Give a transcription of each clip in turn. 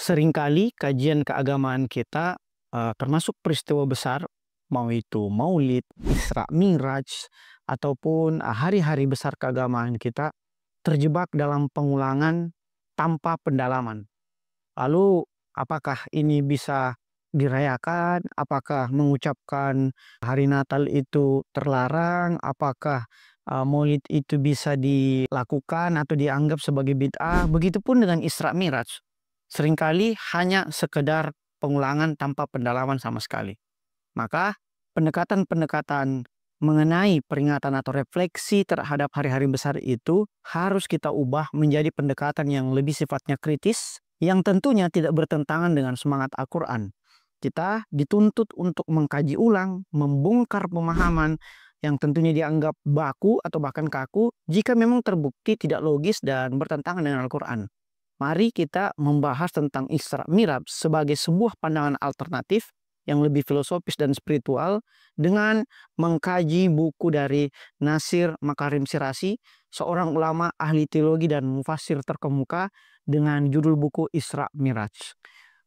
Seringkali kajian keagamaan kita, termasuk peristiwa besar, mau itu Maulid, Isra Mi'raj, ataupun hari-hari besar keagamaan kita, terjebak dalam pengulangan tanpa pendalaman. Lalu apakah ini bisa dirayakan? Apakah mengucapkan hari Natal itu terlarang? Apakah, Maulid itu bisa dilakukan atau dianggap sebagai bid'ah? Begitupun dengan Isra Mi'raj. Seringkali hanya sekedar pengulangan tanpa pendalaman sama sekali. Maka pendekatan-pendekatan mengenai peringatan atau refleksi terhadap hari-hari besar itu harus kita ubah menjadi pendekatan yang lebih sifatnya kritis, yang tentunya tidak bertentangan dengan semangat Al-Quran. Kita dituntut untuk mengkaji ulang, membongkar pemahaman yang tentunya dianggap baku atau bahkan kaku jika memang terbukti tidak logis dan bertentangan dengan Al-Quran. Mari kita membahas tentang Isra Mi'raj sebagai sebuah pandangan alternatif yang lebih filosofis dan spiritual dengan mengkaji buku dari Nasir Makarim Shirazi, seorang ulama ahli teologi dan mufassir terkemuka dengan judul buku Isra Mi'raj.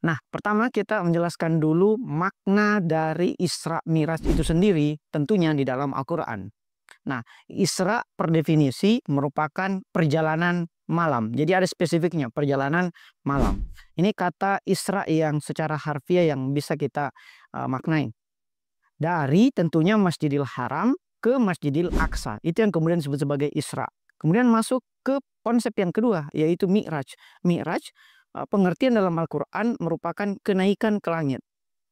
Nah, pertama kita menjelaskan dulu makna dari Isra Mi'raj itu sendiri tentunya di dalam Al-Quran. Nah, Isra per definisi merupakan perjalanan malam. Jadi ada spesifiknya, perjalanan malam. Ini kata Isra yang secara harfiah yang bisa kita maknai. Dari tentunya Masjidil Haram ke Masjidil Aqsa. Itu yang kemudian disebut sebagai Isra. Kemudian masuk ke konsep yang kedua, yaitu Mi'raj. Mi'raj, pengertian dalam Al-Quran merupakan kenaikan ke langit.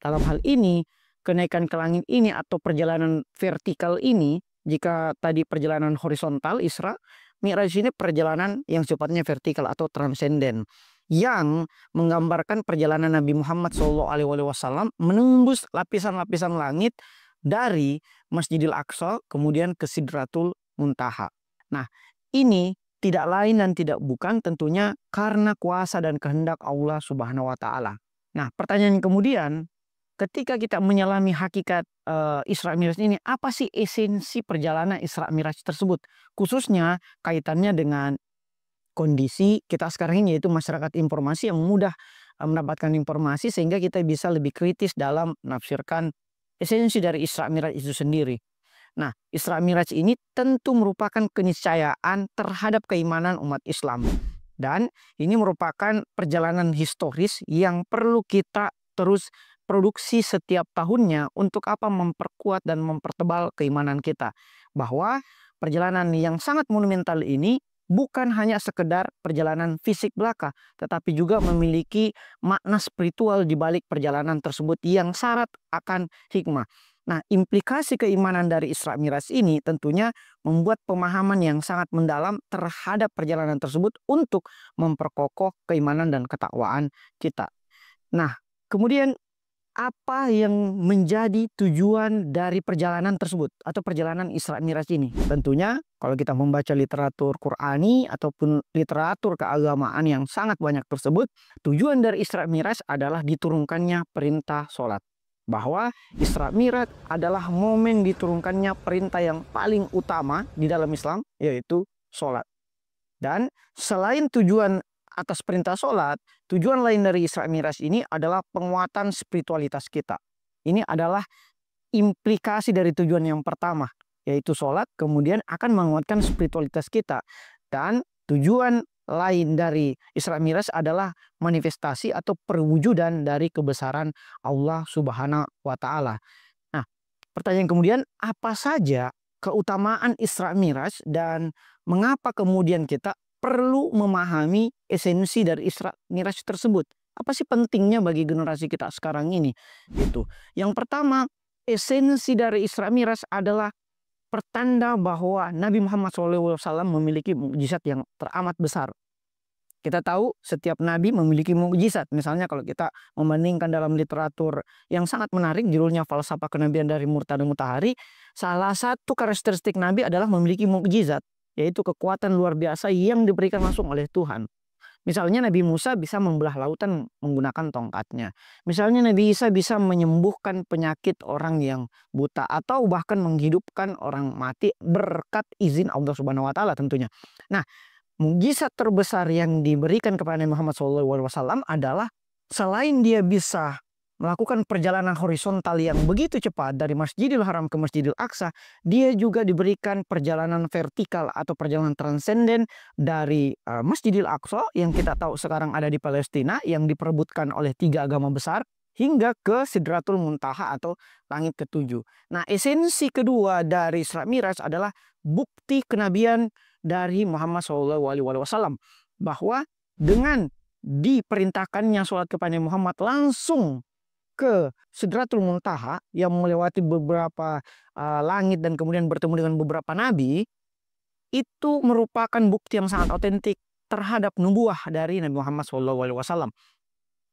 Dalam hal ini, kenaikan ke langit ini atau perjalanan vertikal ini, jika tadi perjalanan horizontal Isra, Mi'raj ini perjalanan yang sifatnya vertikal atau transenden, yang menggambarkan perjalanan Nabi Muhammad SAW menembus lapisan-lapisan langit dari Masjidil Aqsa kemudian ke Sidratul Muntaha. Nah, ini tidak lain dan tidak bukan tentunya karena kuasa dan kehendak Allah Subhanahu wa Ta'ala. Nah, pertanyaan kemudian, ketika kita menyelami hakikat Isra Mi'raj ini, apa sih esensi perjalanan Isra Mi'raj tersebut? Khususnya kaitannya dengan kondisi kita sekarang ini, yaitu masyarakat informasi yang mudah mendapatkan informasi sehingga kita bisa lebih kritis dalam menafsirkan esensi dari Isra Mi'raj itu sendiri. Nah, Isra Mi'raj ini tentu merupakan keniscayaan terhadap keimanan umat Islam. Dan ini merupakan perjalanan historis yang perlu kita terus produksi setiap tahunnya untuk apa? Memperkuat dan mempertebal keimanan kita. Bahwa perjalanan yang sangat monumental ini bukan hanya sekedar perjalanan fisik belaka, tetapi juga memiliki makna spiritual di balik perjalanan tersebut yang syarat akan hikmah. Nah, implikasi keimanan dari Isra Mi'raj ini tentunya membuat pemahaman yang sangat mendalam terhadap perjalanan tersebut untuk memperkokoh keimanan dan ketakwaan kita. Nah, kemudian apa yang menjadi tujuan dari perjalanan tersebut atau perjalanan Isra Mi'raj ini? Tentunya kalau kita membaca literatur Qur'ani ataupun literatur keagamaan yang sangat banyak tersebut, tujuan dari Isra Mi'raj adalah diturunkannya perintah sholat. Bahwa Isra Mi'raj adalah momen diturunkannya perintah yang paling utama di dalam Islam, yaitu sholat. Dan selain tujuan atas perintah sholat, tujuan lain dari Isra Mi'raj ini adalah penguatan spiritualitas kita. Ini adalah implikasi dari tujuan yang pertama, yaitu sholat, kemudian akan menguatkan spiritualitas kita. Dan tujuan lain dari Isra Mi'raj adalah manifestasi atau perwujudan dari kebesaran Allah Subhanahu wa Ta'ala. Nah, pertanyaan kemudian, apa saja keutamaan Isra Mi'raj dan mengapa kemudian kita perlu memahami esensi dari Isra Mi'raj tersebut? Apa sih pentingnya bagi generasi kita sekarang ini? Gitu. Yang pertama, esensi dari Isra Mi'raj adalah pertanda bahwa Nabi Muhammad SAW memiliki mukjizat yang teramat besar. Kita tahu setiap nabi memiliki mukjizat. Misalnya kalau kita membandingkan dalam literatur yang sangat menarik, judulnya Falsafah Kenabian dari Murtada Mutahari, salah satu karakteristik nabi adalah memiliki mukjizat, yaitu kekuatan luar biasa yang diberikan langsung oleh Tuhan. Misalnya Nabi Musa bisa membelah lautan menggunakan tongkatnya. Misalnya Nabi Isa bisa menyembuhkan penyakit orang yang buta atau bahkan menghidupkan orang mati berkat izin Allah Subhanahu wa Ta'ala tentunya. Nah, mukjizat terbesar yang diberikan kepada Nabi Muhammad SAW adalah selain dia bisa melakukan perjalanan horizontal yang begitu cepat dari Masjidil Haram ke Masjidil Aqsa, dia juga diberikan perjalanan vertikal atau perjalanan transenden dari Masjidil Aqsa yang kita tahu sekarang ada di Palestina yang diperebutkan oleh 3 agama besar hingga ke Sidratul Muntaha atau langit ketujuh. Nah, esensi kedua dari Isra Miraj adalah bukti kenabian dari Muhammad SAW bahwa dengan diperintahkannya sholat kepada Muhammad langsung ke Sidratul Muntaha yang melewati beberapa langit dan kemudian bertemu dengan beberapa nabi, itu merupakan bukti yang sangat otentik terhadap nubuah dari Nabi Muhammad SAW.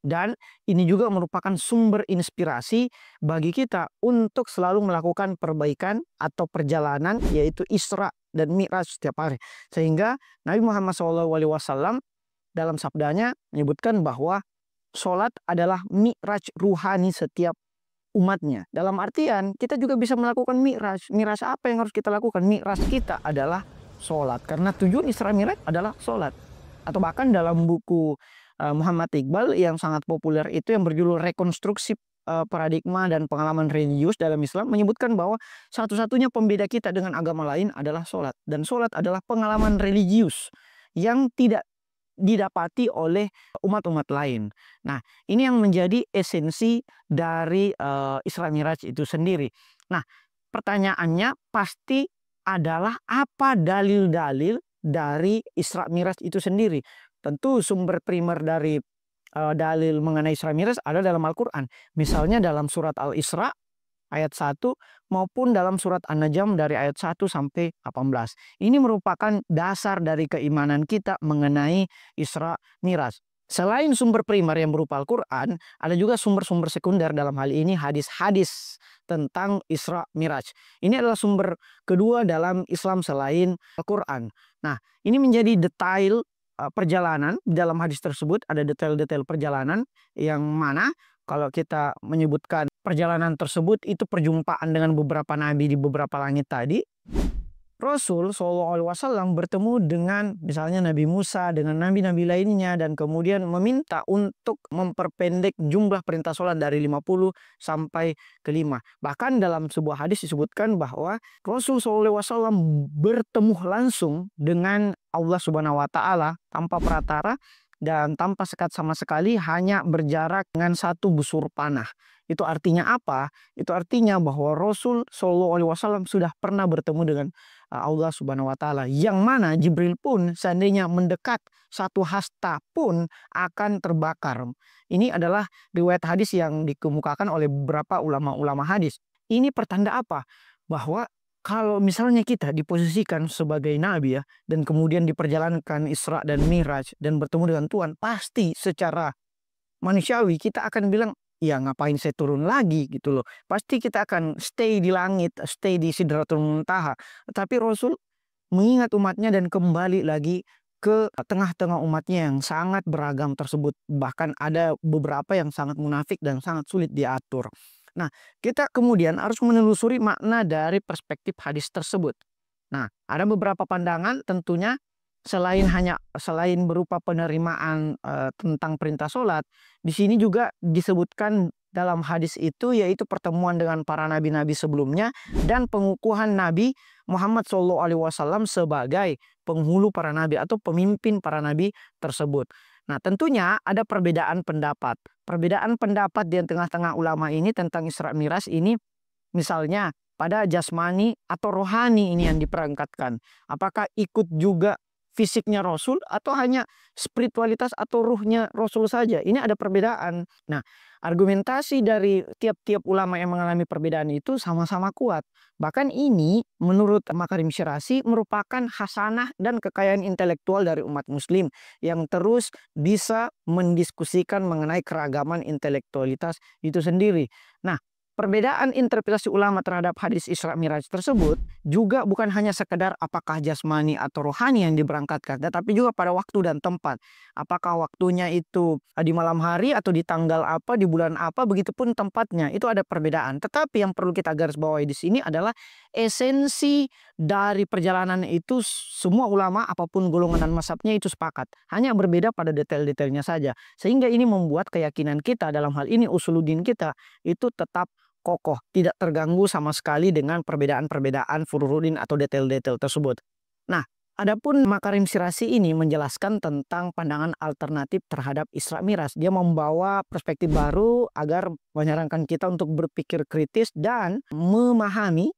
Dan ini juga merupakan sumber inspirasi bagi kita untuk selalu melakukan perbaikan atau perjalanan, yaitu Isra dan Mi'raj setiap hari. Sehingga Nabi Muhammad SAW dalam sabdanya menyebutkan bahwa sholat adalah mi'raj ruhani setiap umatnya. Dalam artian kita juga bisa melakukan mi'raj. Mi'raj apa yang harus kita lakukan? Mi'raj kita adalah sholat. Karena tujuan Isra Mi'raj adalah sholat. Atau bahkan dalam buku Muhammad Iqbal yang sangat populer itu yang berjudul Rekonstruksi Paradigma dan Pengalaman Religius dalam Islam menyebutkan bahwa satu-satunya pembeda kita dengan agama lain adalah sholat. Dan sholat adalah pengalaman religius yang tidak didapati oleh umat-umat lain. Nah, ini yang menjadi esensi dari Isra Miraj itu sendiri. Nah, pertanyaannya pasti adalah apa dalil-dalil dari Isra Miraj itu sendiri? Tentu sumber primer dari dalil mengenai Isra Miraj ada dalam Al-Quran. Misalnya dalam surat Al-Isra ayat 1 maupun dalam surat An-Najm dari ayat 1 sampai 18. Ini merupakan dasar dari keimanan kita mengenai Isra Miraj. Selain sumber primer yang berupa Al-Quran, ada juga sumber-sumber sekunder dalam hal ini hadis-hadis tentang Isra Miraj. Ini adalah sumber kedua dalam Islam selain Al-Quran. Nah, ini menjadi detail perjalanan. Dalam hadis tersebut ada detail-detail perjalanan yang mana kalau kita menyebutkan perjalanan tersebut itu perjumpaan dengan beberapa nabi di beberapa langit tadi. Rasul SAW bertemu dengan misalnya Nabi Musa dengan nabi-nabi lainnya dan kemudian meminta untuk memperpendek jumlah perintah sholat dari 50 sampai ke 5. Bahkan dalam sebuah hadis disebutkan bahwa Rasul SAW bertemu langsung dengan Allah Subhanahu wa Ta'ala tanpa peratara dan tanpa sekat sama sekali, hanya berjarak dengan 1 busur panah. Itu artinya apa? Itu artinya bahwa Rasul SAW sudah pernah bertemu dengan Allah Subhanahu wa Ta'ala, yang mana Jibril pun seandainya mendekat 1 hasta pun akan terbakar. Ini adalah riwayat hadis yang dikemukakan oleh beberapa ulama-ulama hadis. Ini pertanda apa? Bahwa kalau misalnya kita diposisikan sebagai nabi ya, dan kemudian diperjalankan Isra dan Mi'raj dan bertemu dengan Tuhan, pasti secara manusiawi kita akan bilang, ya ngapain saya turun lagi gitu loh. Pasti kita akan stay di langit, stay di Sidratul Muntaha. Tapi Rasul mengingat umatnya dan kembali lagi ke tengah-tengah umatnya yang sangat beragam tersebut. Bahkan ada beberapa yang sangat munafik dan sangat sulit diatur. Nah, kita kemudian harus menelusuri makna dari perspektif hadis tersebut. Nah, ada beberapa pandangan tentunya selain berupa penerimaan tentang perintah sholat, di sini juga disebutkan dalam hadis itu yaitu pertemuan dengan para nabi-nabi sebelumnya dan pengukuhan Nabi Muhammad SAW sebagai penghulu para nabi atau pemimpin para nabi tersebut. Nah, tentunya ada perbedaan pendapat. Perbedaan pendapat di tengah-tengah ulama ini tentang Isra Miraj ini, misalnya pada jasmani atau rohani ini yang diperangkatkan. Apakah ikut juga fisiknya Rasul atau hanya spiritualitas atau ruhnya Rasul saja? Ini ada perbedaan. Nah, argumentasi dari tiap-tiap ulama yang mengalami perbedaan itu sama-sama kuat. Bahkan ini menurut Makarim Syirazi merupakan hasanah dan kekayaan intelektual dari umat muslim yang terus bisa mendiskusikan mengenai keragaman intelektualitas itu sendiri. Nah, perbedaan interpretasi ulama terhadap hadis Isra Miraj tersebut juga bukan hanya sekedar apakah jasmani atau rohani yang diberangkatkan, tetapi juga pada waktu dan tempat. Apakah waktunya itu di malam hari atau di tanggal apa, di bulan apa, begitupun tempatnya. Itu ada perbedaan. Tetapi yang perlu kita garis bawahi di sini adalah esensi dari perjalanan itu semua ulama apapun golongan dan mazhabnya itu sepakat. Hanya berbeda pada detail-detailnya saja. Sehingga ini membuat keyakinan kita dalam hal ini usuluddin kita itu tetap kokoh, tidak terganggu sama sekali dengan perbedaan-perbedaan furu'uddin atau detail-detail tersebut. Nah, adapun Makarim Syirazi ini menjelaskan tentang pandangan alternatif terhadap Isra Miraj. Dia membawa perspektif baru agar menyarankan kita untuk berpikir kritis dan memahami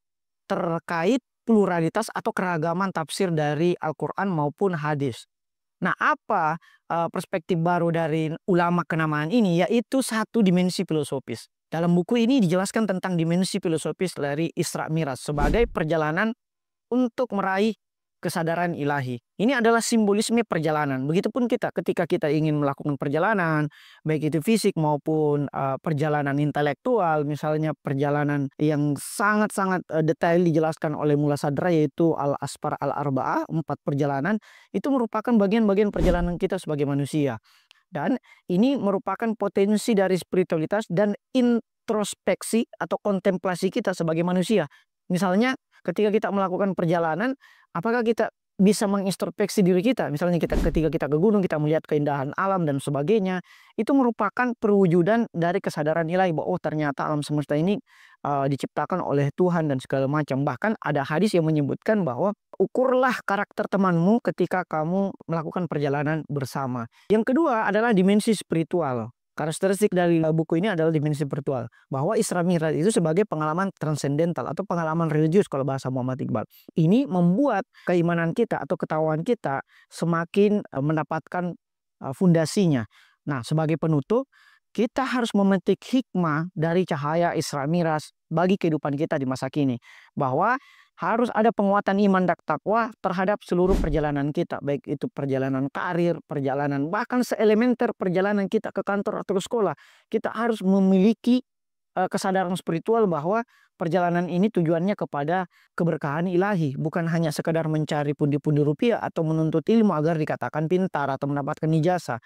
terkait pluralitas atau keragaman tafsir dari Al-Quran maupun hadis. Nah, apa perspektif baru dari ulama kenamaan ini? Yaitu satu dimensi filosofis. Dalam buku ini dijelaskan tentang dimensi filosofis dari Isra Miraj sebagai perjalanan untuk meraih kesadaran ilahi. Ini adalah simbolisme perjalanan. Begitupun kita ketika kita ingin melakukan perjalanan, baik itu fisik maupun perjalanan intelektual, misalnya perjalanan yang sangat-sangat detail dijelaskan oleh Mullah Sadra yaitu Al-Asfar Al-Arba'ah, 4 perjalanan, itu merupakan bagian-bagian perjalanan kita sebagai manusia. Dan ini merupakan potensi dari spiritualitas dan introspeksi atau kontemplasi kita sebagai manusia. Misalnya ketika kita melakukan perjalanan, apakah kita bisa mengintrospeksi diri kita? Misalnya ketika kita ke gunung, kita melihat keindahan alam dan sebagainya. Itu merupakan perwujudan dari kesadaran ilahi bahwa oh ternyata alam semesta ini diciptakan oleh Tuhan dan segala macam. Bahkan ada hadis yang menyebutkan bahwa ukurlah karakter temanmu ketika kamu melakukan perjalanan bersama. Yang kedua adalah dimensi spiritual. Karakteristik dari buku ini adalah dimensi spiritual. Bahwa Isra Miraj itu sebagai pengalaman transendental atau pengalaman religius kalau bahasa Muhammad Iqbal. Ini membuat keimanan kita atau ketahuan kita semakin mendapatkan fundasinya. Nah, sebagai penutup, kita harus memetik hikmah dari cahaya Isra Miraj bagi kehidupan kita di masa kini. Bahwa harus ada penguatan iman dan takwa terhadap seluruh perjalanan kita. Baik itu perjalanan karir, perjalanan bahkan seelementer perjalanan kita ke kantor atau ke sekolah. Kita harus memiliki kesadaran spiritual bahwa perjalanan ini tujuannya kepada keberkahan ilahi. Bukan hanya sekedar mencari pundi-pundi rupiah atau menuntut ilmu agar dikatakan pintar atau mendapatkan ijazah.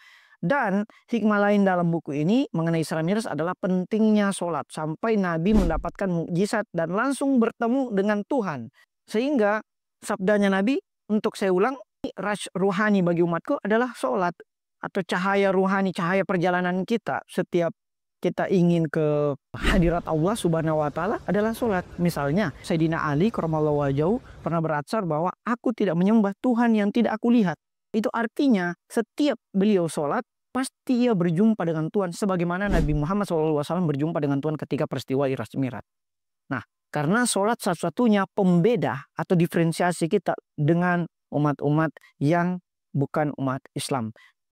Dan hikmah lain dalam buku ini mengenai Isra Miraj adalah pentingnya sholat. Sampai Nabi mendapatkan mukjizat dan langsung bertemu dengan Tuhan. Sehingga sabdanya Nabi, untuk saya ulang, raj ruhani bagi umatku adalah sholat. Atau cahaya ruhani, cahaya perjalanan kita. Setiap kita ingin ke hadirat Allah subhanahu wa ta'ala adalah sholat. Misalnya Sayyidina Ali karramallahu wajhahu pernah beratsar bahwa aku tidak menyembah Tuhan yang tidak aku lihat. Itu artinya setiap beliau sholat pasti ia berjumpa dengan Tuhan sebagaimana Nabi Muhammad SAW berjumpa dengan Tuhan ketika peristiwa Isra Miraj. Nah, karena sholat satu-satunya pembeda atau diferensiasi kita dengan umat-umat yang bukan umat Islam.